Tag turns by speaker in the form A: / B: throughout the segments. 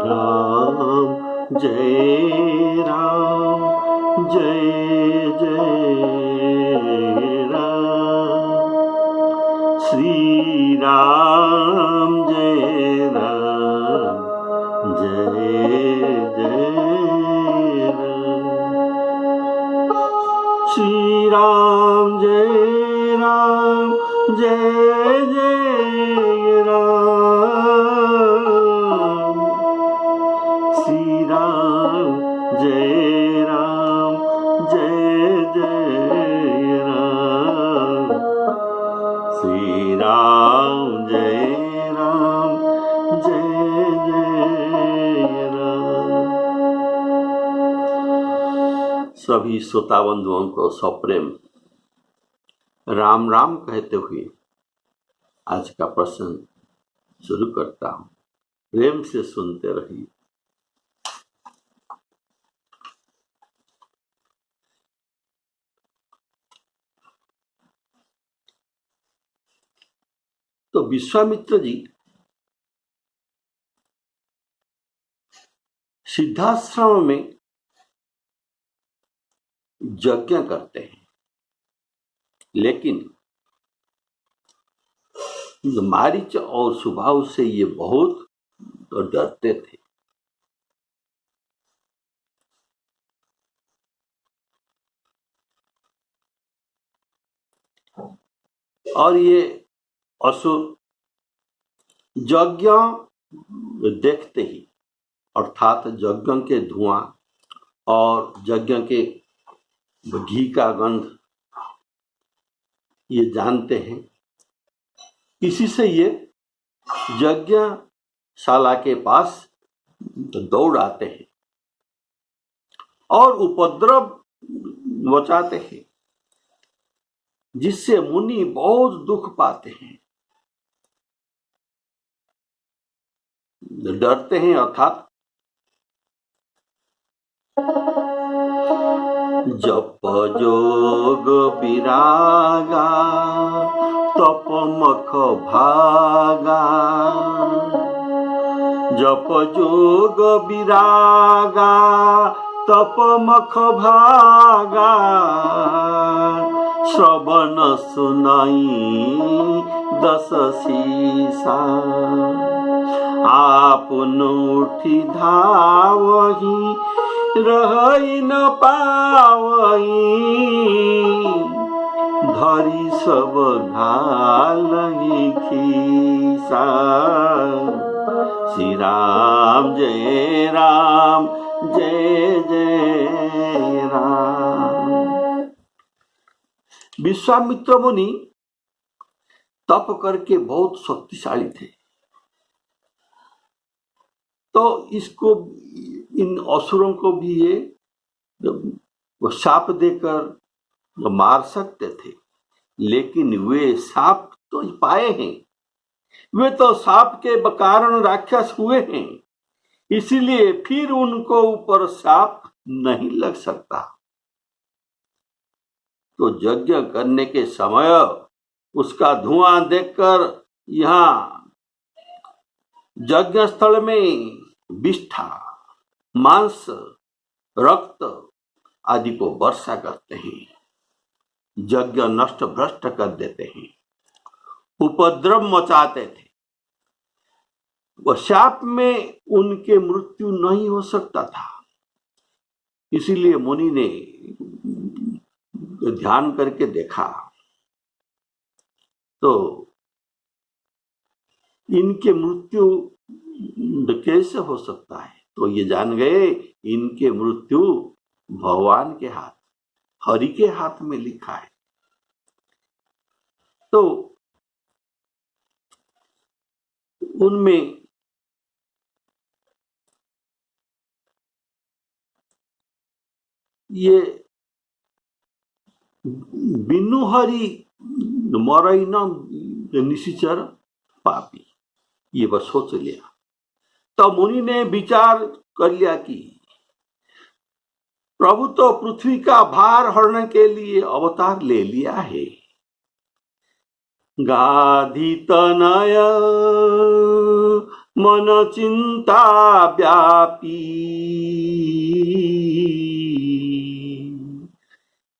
A: राम जय राम जय जय राम श्री राम जय राम जय जय राम श्री राम जय राम जय जय राम श्री राम जय राम जय जय राम श्री राम जय राम जय जय राम। सभी श्रोता बंधुओं को सप्रेम राम राम कहते हुए आज का प्रश्न शुरू करता हूं। प्रेम से सुनते रहिए। तो विश्वामित्र जी सिद्धाश्रम में यज्ञ करते हैं, लेकिन मारीच और सुबाहु से ये बहुत डरते थे। और ये असुर यज्ञ देखते ही, अर्थात यज्ञ के धुआं और यज्ञ के घी का गंध ये जानते हैं, इसी से ये यज्ञशाला के पास दौड़ आते हैं और उपद्रव मचाते हैं, जिससे मुनि बहुत दुख पाते हैं, डरते हैं। अर्थात जप जोग विरागा तप मख भागा, जप जोग विरागा तप मख भागा, श्रवण सुनाई दस शीसा, आपन उठी धावही रही न पावही, धरी सब घालही खीसा, श्री राम जय राम जय जय राम। विश्वामित्र मुनि तप करके बहुत शक्तिशाली थे, तो इसको इन असुरों को भी ये शाप देकर मार सकते थे, लेकिन वे शाप तो पाए हैं, वे तो शाप के कारण राक्षस हुए हैं, इसीलिए फिर उनको ऊपर शाप नहीं लग सकता। तो यज्ञ करने के समय उसका धुआं देखकर यहाँ यज्ञ स्थल में विष्ठा, मांस, रक्त आदि को वर्षा करते हैं, यज्ञ नष्ट भ्रष्ट कर देते हैं, उपद्रव मचाते थे। वह शाप में उनके मृत्यु नहीं हो सकता था, इसीलिए मुनि ने ध्यान करके देखा तो इनके मृत्यु कैसे हो सकता है, तो ये जान गए इनके मृत्यु भगवान के हाथ, हरि के हाथ में लिखा है। तो उनमें ये बिनु हरि मरई न निशिचर पापी, ये बस सोच लिया। तो मुनि ने विचार कर लिया कि प्रभु तो पृथ्वी का भार हरने के लिए अवतार ले लिया है, गाधी तनय मन चिंता व्यापी।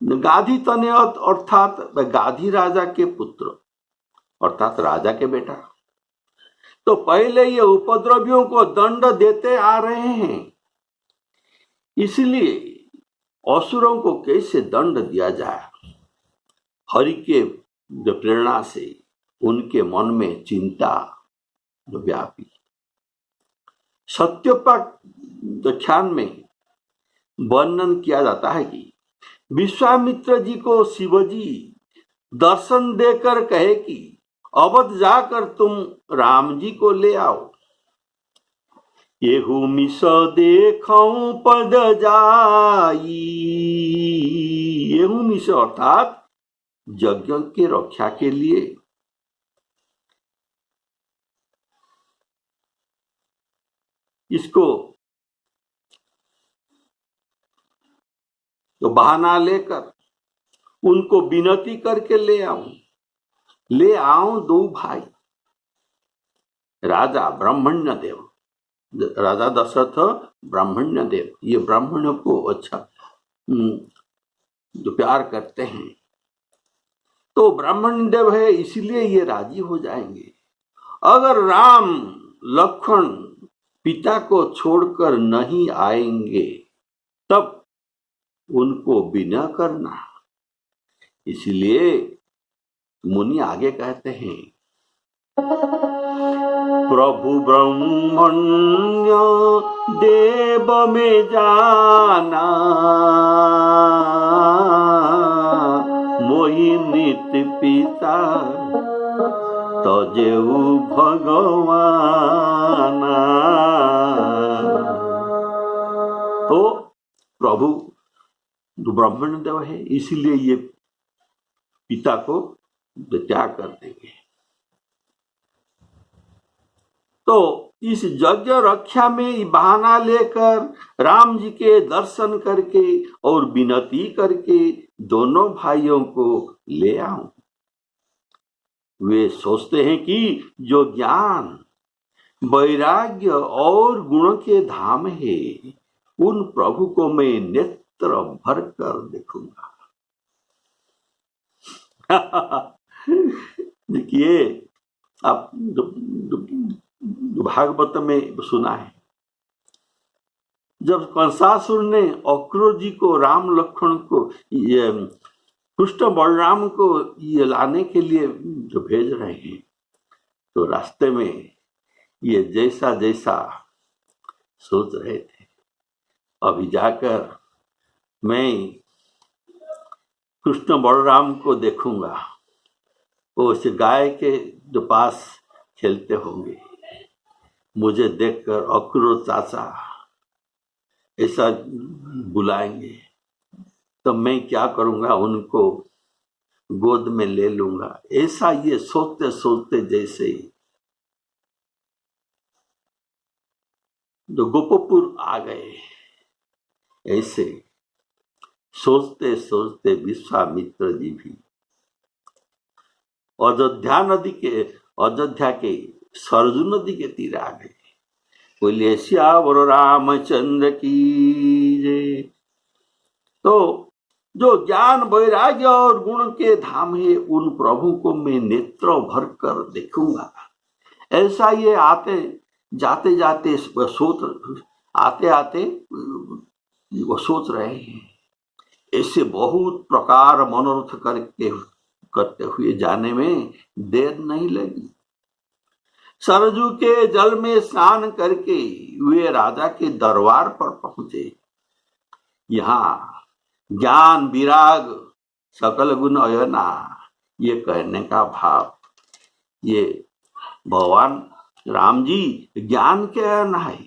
A: गाधी तने अर्थात गाधी राजा के पुत्र अर्थात राजा के बेटा, तो पहले ये उपद्रवियों को दंड देते आ रहे हैं, इसलिए असुरों को कैसे दंड दिया जाए, हरि के प्रेरणा से उनके मन में चिंता व्यापी। सत्योपाख्यान में वर्णन किया जाता है कि विश्वामित्र जी को शिवजी दर्शन देकर कहे कि अवध जाकर तुम राम जी को ले आओ। येहू मिस देखऊं पद जाई। येहू मिस अर्थात यज्ञ के रक्षा के लिए इसको तो बहाना लेकर उनको विनती करके ले आऊं दो भाई, राजा ब्राह्मण्य देव, राजा दशरथ ब्राह्मण्य देव, ये ब्राह्मण को अच्छा जो प्यार करते हैं, तो ब्राह्मण देव है इसलिए ये राजी हो जाएंगे। अगर राम लक्ष्मण पिता को छोड़कर नहीं आएंगे तब उनको बिना करना। इसलिए मुनि आगे कहते हैं, प्रभु ब्रह्मण्य देव में जाना, मोहि नित्य पिता तजेऊ भगवाना। तो प्रभु जो ब्राह्मण देव है इसीलिए ये पिता को त्याग कर देंगे। तो इस यज्ञ रक्षा में बहाना लेकर राम जी के दर्शन करके और विनती करके दोनों भाइयों को ले आऊं। वे सोचते हैं कि जो ज्ञान वैराग्य और गुण के धाम है उन प्रभु को मैं नेत्र भर कर देखूंगा। देखिए आप भागवत में सुना है, जब कंसासुर ने अक्रूर जी को राम लक्ष्मण को ये कृष्ण बलराम को ये लाने के लिए जो भेज रहे हैं, तो रास्ते में ये जैसा जैसा सोच रहे थे, अभी जाकर मैं कृष्ण बलराम को देखूंगा, वो उस गाय के जो पास खेलते होंगे, मुझे देखकर अक्रूर चाचा ऐसा बुलाएंगे तो मैं क्या करूंगा, उनको गोद में ले लूंगा। ऐसा ये सोचते सोचते जैसे जो गोपपुर आ गए, ऐसे सोचते सोचते विश्वामित्र जी भी अयोध्या के सरजू नदी के तीर आ गए। बोलिए सियावर रामचंद्र की जय। तो जो ज्ञान वैराग्य और गुण के धाम है उन प्रभु को मैं नेत्र भर कर देखूंगा। ऐसा ये आते जाते जाते आते आते वो सोच रहे हैं। ऐसे बहुत प्रकार मनोरथ करते हुए जाने में देर नहीं लगी। सरजू के जल में स्नान करके वे राजा के दरबार पर पहुंचे। यहाँ ज्ञान विराग सकल गुण अयना ये कहने का भाव, ये भगवान राम जी ज्ञान के अयन है,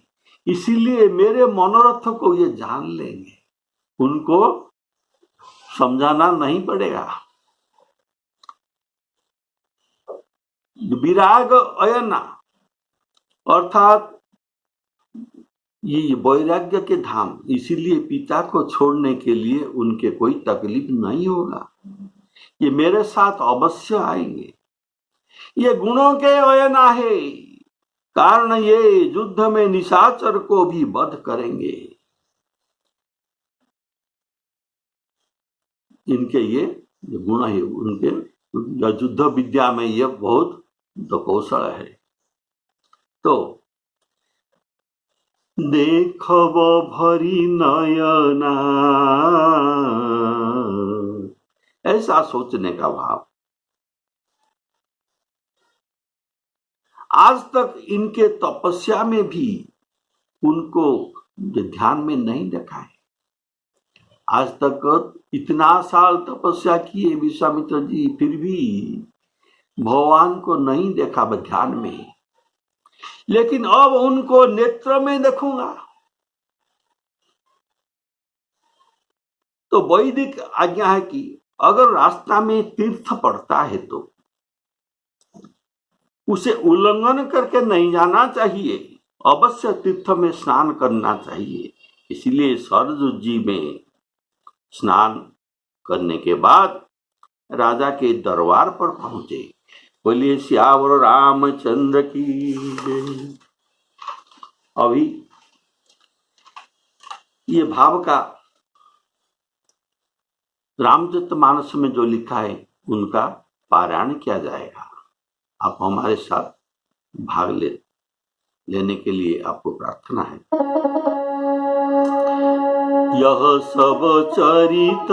A: इसीलिए मेरे मनोरथ को ये जान लेंगे, उनको समझाना नहीं पड़ेगा। विराग अयना अर्थात ये वैराग्य के धाम, इसीलिए पिता को छोड़ने के लिए उनके कोई तकलीफ नहीं होगा, ये मेरे साथ अवश्य आएंगे। ये गुणों के अयना है, कारण ये युद्ध में निशाचर को भी वध करेंगे। इनके ये गुण है, उनके युद्ध विद्या में ये बहुत कौशल है। तो देखब भरी नयना, ऐसा सोचने का भाव। आज तक इनके तपस्या में भी उनको ध्यान में नहीं रखा है। आज तक इतना साल तपस्या किए विश्वामित्र जी, फिर भी भगवान को नहीं देखा ध्यान में। लेकिन अब उनको नेत्र में देखूंगा। तो वैदिक आज्ञा है कि अगर रास्ता में तीर्थ पड़ता है तो उसे उल्लंघन करके नहीं जाना चाहिए, अवश्य तीर्थ में स्नान करना चाहिए। इसलिए सरजू जी में स्नान करने के बाद राजा के दरबार पर पहुंचे। बोलिए सियावर रामचंद्र की जय। अभी ये भाव का रामचरितमानस में जो लिखा है उनका पारायण किया जाएगा। आप हमारे साथ भाग लेने के लिए आपको प्रार्थना है। यह सब चरित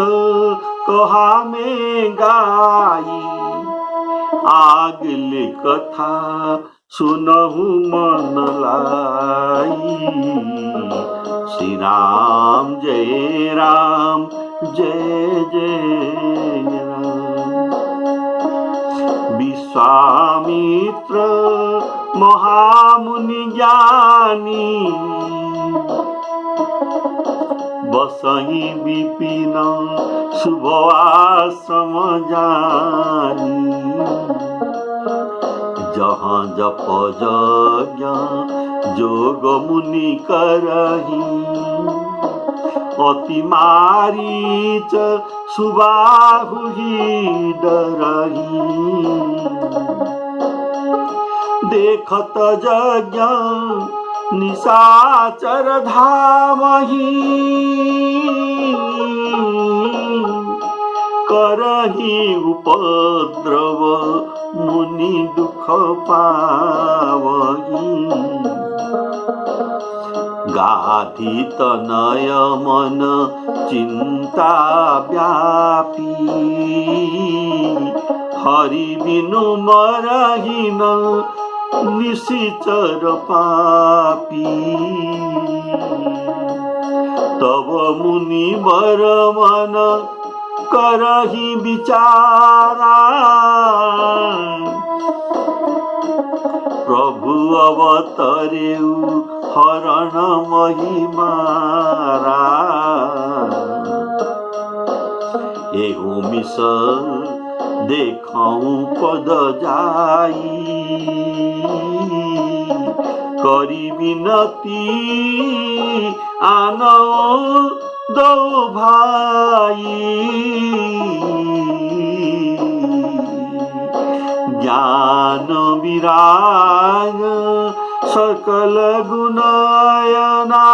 A: कहा में गाई, आगले कथा सुनहु मन लाई। श्री राम जय राम जय जय राम। विश्वामित्र महामुनि ज्ञानी, बसहि विपिन शुभ आश्रम जानी। जहाँ जप यज्ञ जोग मुनि करही, अति मारीच सुबाहु ही डरही। देखत यज्ञ निशाचर धामहि, करही उपद्रव मुनि दुख पावही। गाधी तनय मन चिंता व्यापी, हरि बिनु मरहि न निशिचर पापी। तब मुनि वर मन करहि विचारा, प्रभु अवतरेउ हरण महिमारा। एहु मिस देखऊं पद जाई, करी विनती आनो दो भाई। ज्ञान विराग सकल गुणयना,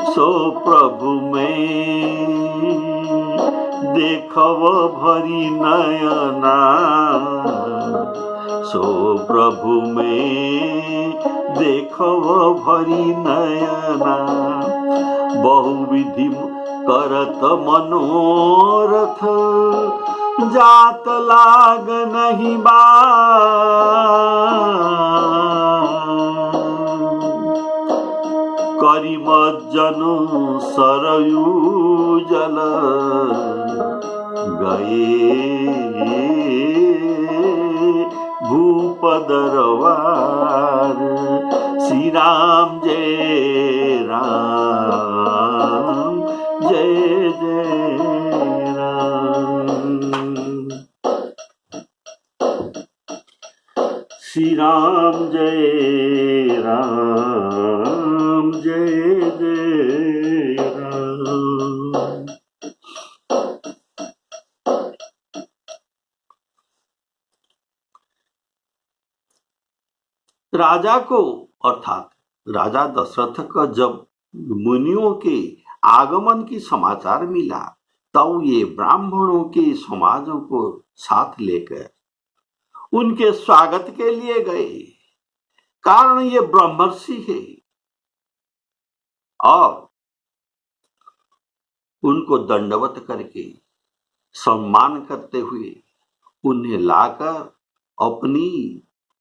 A: सो प्रभु में देखब भरी नयना। सो प्रभु में देखब भरी नयना। बहुविधि करत मनोरथ, जात लाग नहीं बा। करी मज्जनु सरयू जल, गए भूप दरबार। श्री राम जय राम जय जय राम। श्री राम जय राम जय जय राम। राजा को अर्थात राजा दशरथ को जब मुनियों के आगमन की समाचार मिला तब ये ब्राह्मणों के समाजों को साथ लेकर उनके स्वागत के लिए गए। कारण ये ब्रह्मर्षि है और उनको दंडवत करके सम्मान करते हुए उन्हें लाकर अपनी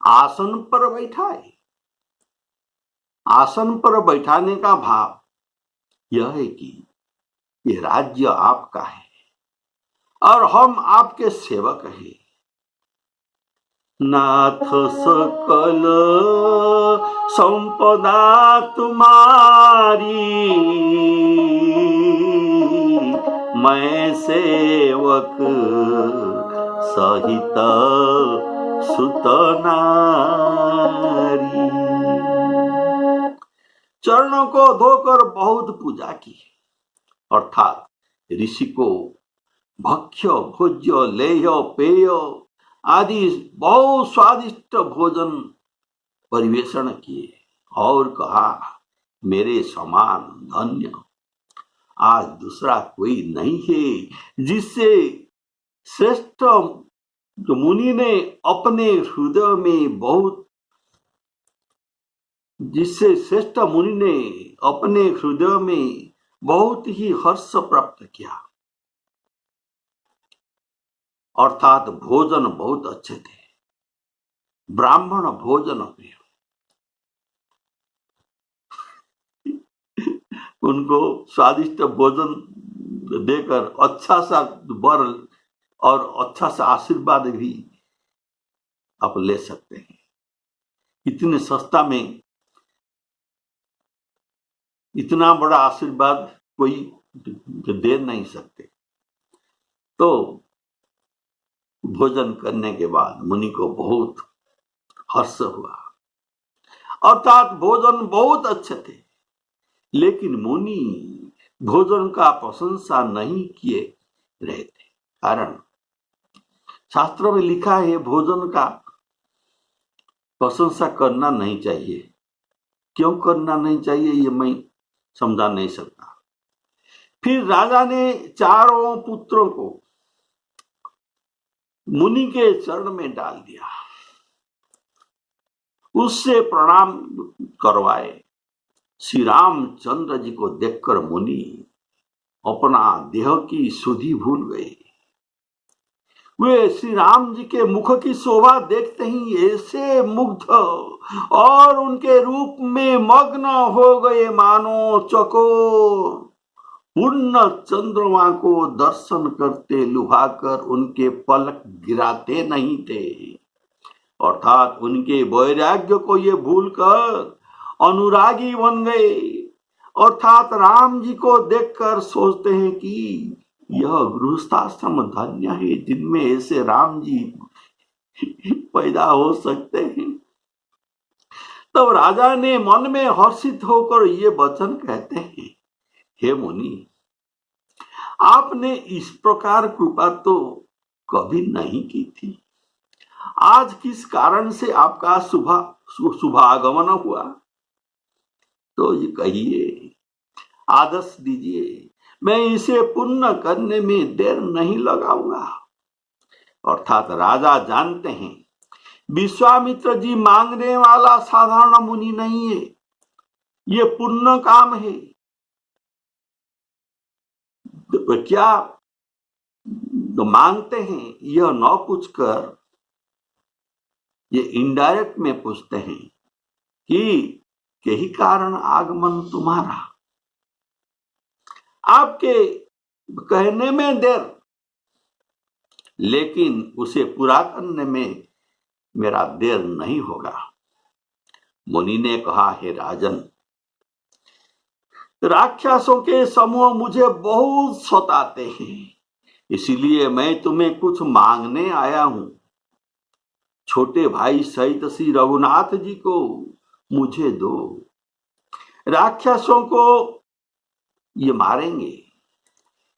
A: आसन पर बैठाए। आसन पर बैठाने का भाव यह है कि ये राज्य आपका है और हम आपके सेवक हैं। नाथ सकल संपदा तुम्हारी, मैं सेवक सहित सुत नारी। चरणों को धोकर बहुत पूजा की, अर्थात ऋषि को भक्ष्य भोज्य लेह्य पेय आदि बहुत स्वादिष्ट भोजन परिवेषण किए और कहा, मेरे समान धन्य आज दूसरा कोई नहीं है जिससे श्रेष्ठ मुनि ने अपने हृदय में बहुत ही हर्ष प्राप्त किया। अर्थात भोजन बहुत अच्छे थे, ब्राह्मण भोजन प्रिय। उनको स्वादिष्ट भोजन देकर अच्छा सा वर और अच्छा सा आशीर्वाद भी आप ले सकते हैं। इतने सस्ता में इतना बड़ा आशीर्वाद कोई दे नहीं सकते। तो भोजन करने के बाद मुनि को बहुत हर्ष हुआ, अर्थात भोजन बहुत अच्छे थे। लेकिन मुनि भोजन का प्रशंसा नहीं किए रहे थे। कारण शास्त्रों में लिखा है भोजन का प्रशंसा करना नहीं चाहिए। क्यों करना नहीं चाहिए ये मैं समझा नहीं सकता। फिर राजा ने चारों पुत्रों को मुनि के चरण में डाल दिया, उससे प्रणाम करवाए। श्री रामचंद्र जी को देखकर मुनि अपना देह की सुधि भूल गए। वे श्री राम जी के मुख की शोभा देखते ही ऐसे मुग्ध और उनके रूप में मग्न हो गए मानो चकोर पूर्ण चंद्रमा को दर्शन करते लुभाकर उनके पलक गिराते नहीं थे। अर्थात उनके वैराग्य को ये भूलकर अनुरागी बन गए। अर्थात राम जी को देखकर सोचते हैं कि यह गृहस्थाश्रम धन्य है जिनमें ऐसे राम जी पैदा हो सकते हैं। तब राजा ने मन में हर्षित होकर ये वचन कहते हैं, हे मुनि, आपने इस प्रकार कृपा तो कभी नहीं की थी। आज किस कारण से आपका शुभागमन हुआ तो ये कहिए, आदेश दीजिए, मैं इसे पूर्ण करने में देर नहीं लगाऊंगा। अर्थात राजा जानते हैं विश्वामित्र जी मांगने वाला साधारण मुनि नहीं है, ये पुण्य काम है। तो क्या तो मांगते हैं यह न पूछकर ये इनडायरेक्ट में पूछते हैं कि यही कारण आगमन तुम्हारा। आपके कहने में देर, लेकिन उसे पूरा करने में मेरा देर नहीं होगा। मुनि ने कहा, हे राजन, राक्षसों के समूह मुझे बहुत सताते हैं, इसीलिए मैं तुम्हें कुछ मांगने आया हूं। छोटे भाई सहित श्री रघुनाथ जी को मुझे दो। राक्षसों को ये मारेंगे,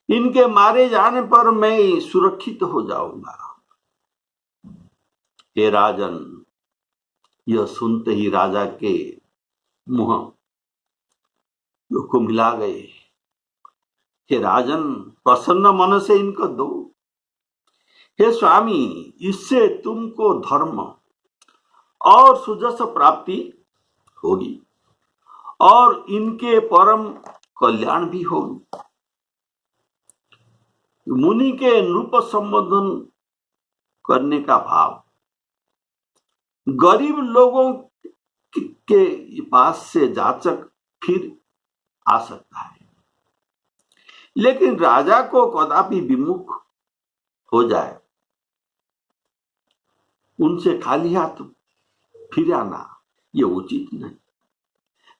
A: इनके मारे जाने पर मैं सुरक्षित हो जाऊंगा। हे राजन, यह सुनते ही राजा के मुंह को मिला गए। हे राजन, प्रसन्न मन से इनको दो। हे स्वामी, इससे तुमको धर्म और सुजस प्राप्ति होगी और इनके परम कल्याण भी होगी। मुनि के नृप संबोधन करने का भाव गरीब लोगों के पास से जाचक फिर आ सकता है, लेकिन राजा को कदापि विमुख हो जाए, उनसे खाली हाथ फिर आना ये उचित नहीं।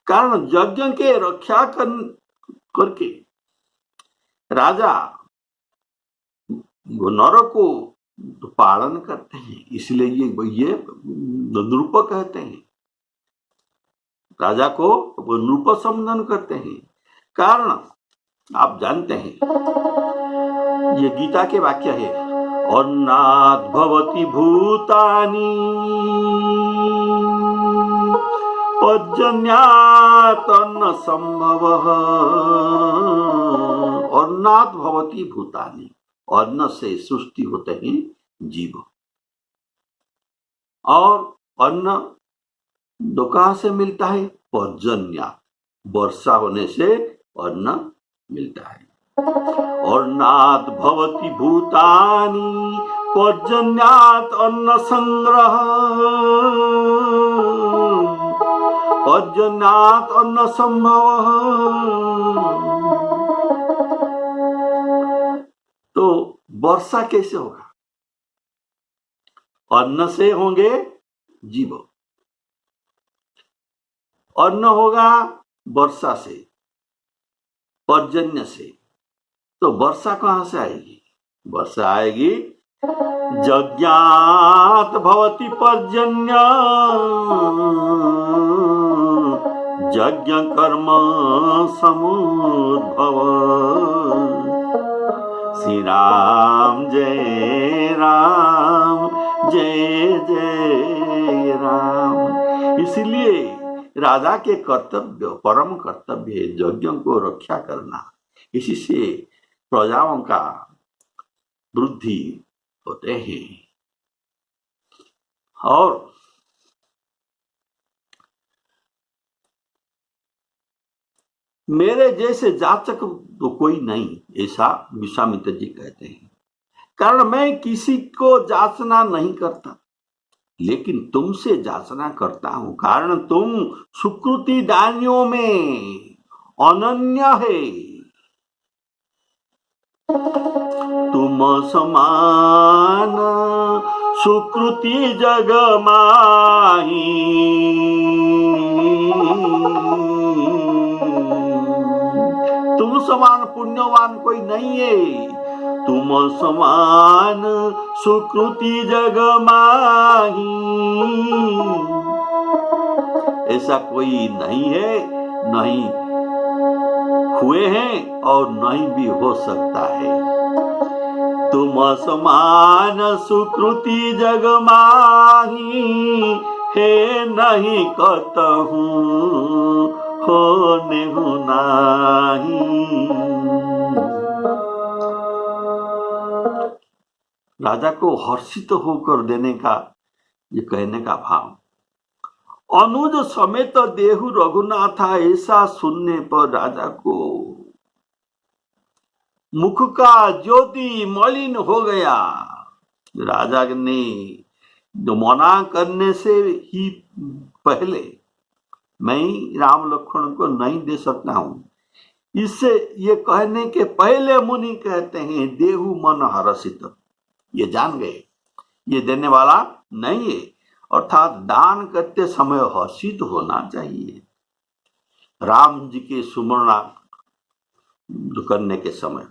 A: कारण यज्ञ के रक्षा करके राजा नर को पालन करते हैं, इसलिए ये नृप कहते हैं। राजा को वो नृप संबोधन करते हैं। कारण आप जानते हैं, ये गीता के वाक्य है, अन्नात् भवति भूतानि पर्जन्यात् अन्न संभवः। अन्नात् भवति भूतानि, अन्न से सृष्टि होते हैं जीव। और अन्न दो कहां से मिलता है? पर्जन्यात्, वर्षा होने से अन्न मिलता है। अन्नात् भवति भूतानि पर्जन्यात् अन्न संग्रह, पर्जन्यात् अन्न संभवः। तो वर्षा कैसे होगा? अन्न से होंगे जीव, अन्न होगा वर्षा से, पर्जन्य से। तो वर्षा कहां से आएगी? वर्षा आएगी यज्ञात् भवति पर्जन्य, यज्ञ कर्म समुद्भव। श्री राम जय राम, जय जय राम। इसलिए राजा के कर्तव्य, परम कर्तव्य है यज्ञों को रक्षा करना। इसी से प्रजाओं का वृद्धि होते हैं। और मेरे जैसे जाचक तो कोई नहीं, ऐसा विश्वामित्र जी कहते हैं। कारण मैं किसी को जांचना नहीं करता, लेकिन तुमसे जांचना करता हूं। कारण तुम सुकृति दानियों में अनन्य है। तुम समान सुकृति जग माही, तुम समान पुण्यवान कोई नहीं है। तुम समान सुकृति जग माही, ऐसा कोई नहीं है, नहीं हुए हैं और नहीं भी हो सकता है। तुम समान सुकृति जग माही, हे नहीं कहूँ होने नाही। राजा को हर्षित होकर देने का ये कहने का भाव। अनुज समेत देहु रघुनाथा, ऐसा सुनने पर राजा को मुख का ज्योति मलिन हो गया। राजा ने मना करने से ही पहले मैं राम लक्ष्मण को नहीं दे सकता हूं, इससे ये कहने के पहले मुनि कहते हैं देहु मन हर्षित। ये जान गए ये देने वाला नहीं है, अर्थात दान करते समय हर्षित होना चाहिए। राम जी के सुमरणा करने के समय,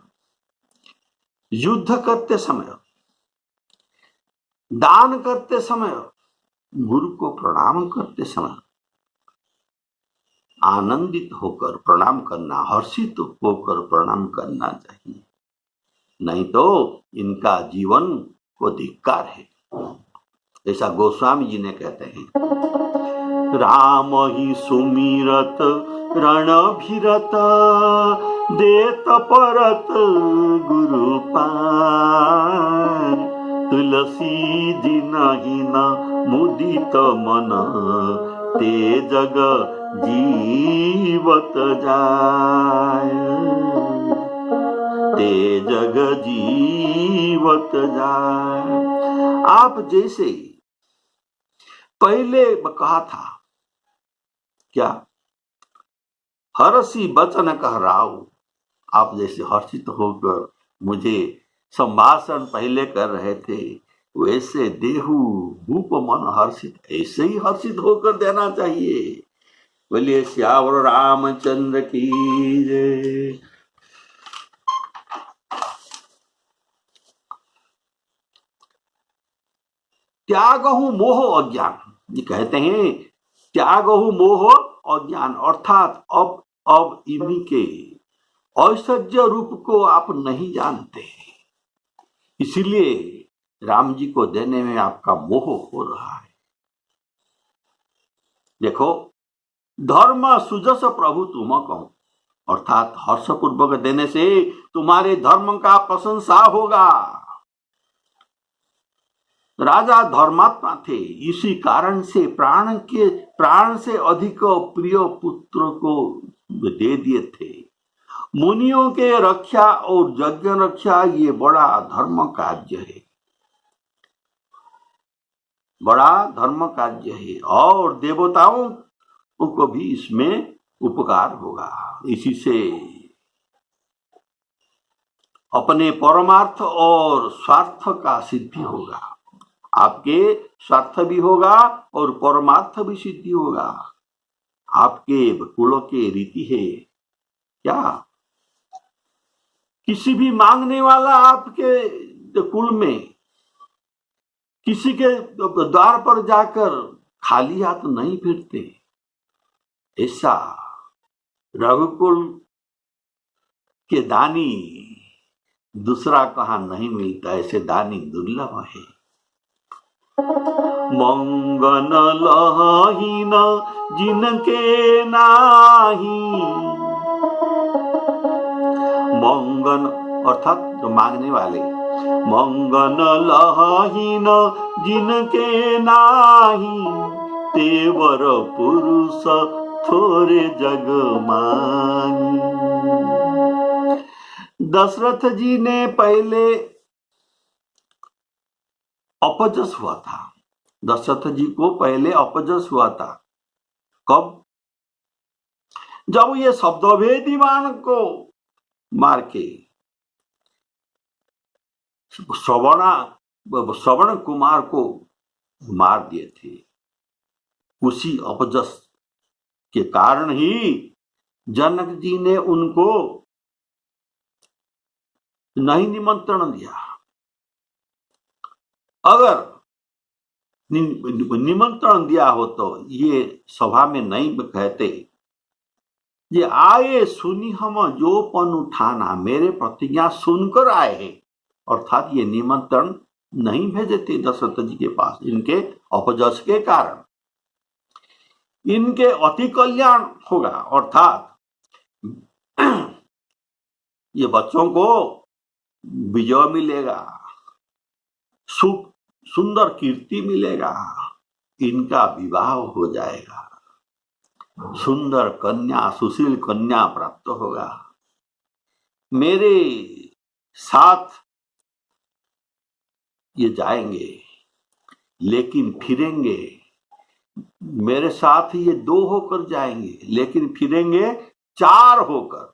A: युद्ध करते समय, दान करते समय, गुरु को प्रणाम करते समय आनंदित होकर प्रणाम करना, हर्षित होकर प्रणाम करना चाहिए। नहीं तो इनका जीवन को धिक्कार है। ऐसा गोस्वामी जी ने कहते हैं। राम ही सुमिरत रणभिरत देत परत गुरु पाय तुलसी जी नहीं न मुदित मन ते जग जीवत जाय ते जग जीवत जाय। आप जैसे पहले कहा था क्या, हर्षी बचन कह राव, आप जैसे हर्षित होकर मुझे संभाषण पहले कर रहे थे, वैसे देहु भूप मन हर्षित, ऐसे ही हर्षित होकर देना चाहिए। बोलिए श्यावर रामचंद्र की जय। त्यागहु मोह अज्ञान, ये कहते हैं त्यागहु मोह अज्ञान, अर्थात अब इन्हीं के ऐश्वर्य रूप को आप नहीं जानते, इसीलिए राम जी को देने में आपका मोह हो रहा है। देखो, धर्म सुजस प्रभु तुम कहो, अर्थात हर्षपूर्वक देने से तुम्हारे धर्म का प्रशंसा होगा। राजा धर्मात्मा थे, इसी कारण से प्राण से अधिक प्रिय पुत्र को दे दिए थे। मुनियों के रक्षा और यज्ञ रक्षा ये बड़ा धर्म कार्य है, बड़ा धर्म कार्य है, और देवताओं को भी इसमें उपकार होगा। इसी से अपने परमार्थ और स्वार्थ का सिद्धि होगा, आपके स्वार्थ भी होगा और परमार्थ भी सिद्धि होगा। आपके कुल के रीति है क्या, किसी भी मांगने वाला आपके कुल में किसी के द्वार पर जाकर खाली हाथ नहीं फिरते। ऐसा रघुकुल के दानी दूसरा कहां नहीं मिलता, ऐसे दानी दुर्लभ है। मंगन लहीन जिनके नाही, मंगन अर्थात जो मांगने वाले, मंगन लहीन जिनके नाही, तेवर पुरुष थोरे जग मानी। दशरथ जी ने पहले अपजस हुआ था, दशरथ जी को पहले अपजस हुआ था। कब? जब ये शब्दभेदी बाण को मार के श्रवण कुमार को मार दिए थे। उसी अपजस के कारण ही जनक जी ने उनको नहीं निमंत्रण दिया। अगर निमंत्रण दिया हो तो ये सभा में नहीं कहते, ये आए सुनी हम जो पन उठाना, मेरे प्रतिज्ञा सुनकर आए हैं, अर्थात ये निमंत्रण नहीं भेजे थे दशरथ जी के पास। इनके अपजस के कारण इनके अति कल्याण होगा, अर्थात ये बच्चों को विजय मिलेगा, सुख सुंदर कीर्ति मिलेगा, इनका विवाह हो जाएगा, सुंदर कन्या सुशील कन्या प्राप्त होगा, मेरे साथ ये जाएंगे लेकिन फिरेंगे, मेरे साथ ये 2 होकर जाएंगे लेकिन फिरेंगे 4 होकर।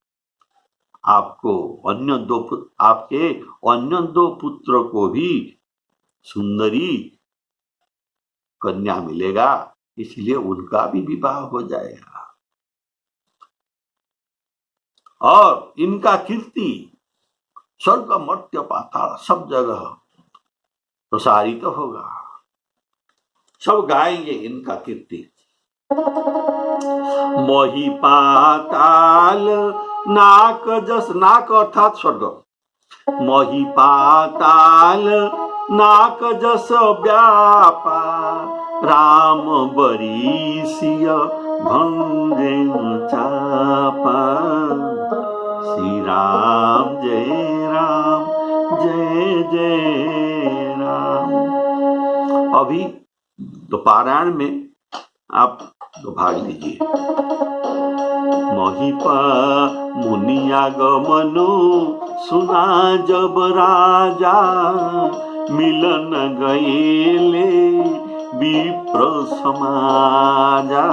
A: आपको आपके अन्य 2 पुत्र को भी सुंदरी कन्या मिलेगा, इसलिए उनका भी विवाह हो जाएगा और इनका कीर्ति स्वर्ग मर्त्य पाताल सब जगह प्रसारित तो होगा, सब गाएंगे इनका कीर्ति। मोहि पाताल नाक जस, नाक अर्थात स्वर्ग, मोहि पाताल नाक जस व्यापा राम बरीसिय भंगे चापा। श्री राम जय जय राम। अभी तो पारायण में आप तो भाग लीजिए। महिपा मुनियागमनु सुना जब राजा, मिलन गएले विप्र समाजा।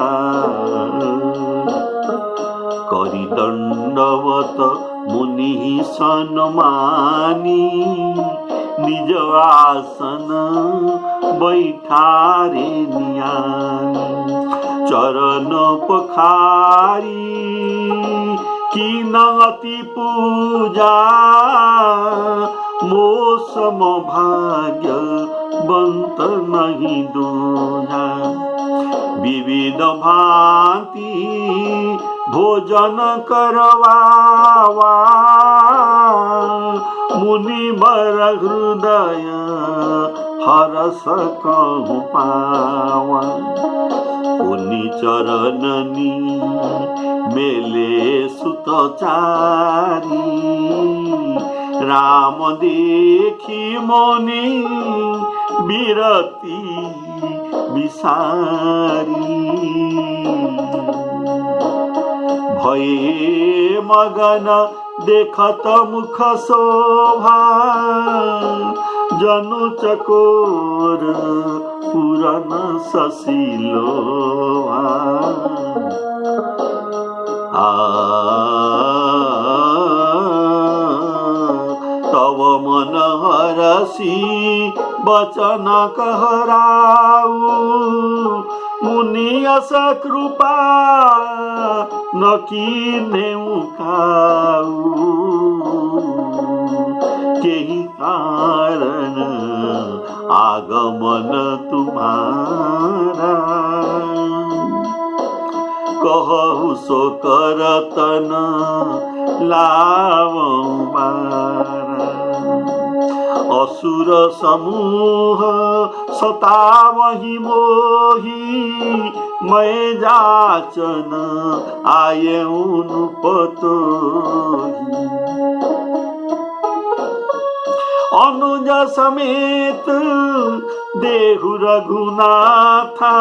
A: करि दंडवत मुनि सन्मानी, निज आसन बैठारे नियानी। चरण पखारी की नति पूजा, मो सम भाग्य बंत नहीं दूजा। विविध भांति भोजन करवावा, मुनि बर हृदय हरस कहु पावा। पुनि चरणनी मेले सुतचारी, राम देखी मुनि विरति विसारी। भये मगन देखत मुख शोभा, जनु चकोर पुरन ससिलोभा। तव मन हरसी बचन कहराऊ, मुनि अस कृपा न कीन्हेउ खाऊ। केही कारण आगमन तुम्हारा, कहु सो करतन लावं बारा। असुर समूह सतावहि मोही, मैं जाचन आयेउ पतोही। अनुज समेत देहु रघुनाथा,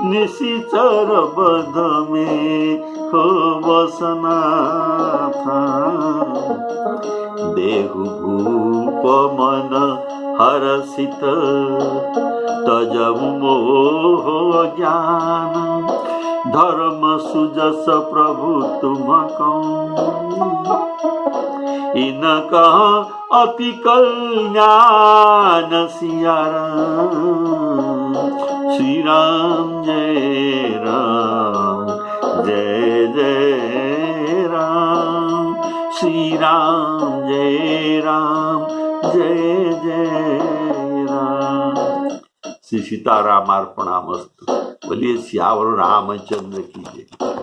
A: निशिचर बध में हो बसना था। देहु भूप मन हरसित, तजहु मोह ज्ञान। धर्म सुजस प्रभु तुम कौन, इनका अति कल्याण सिया राम। श्री राम जय जय राम। श्री राम जय जय राम। श्री सीतारामार्पणामस्तु। बोलिए सियावर रामचंद्र की जय।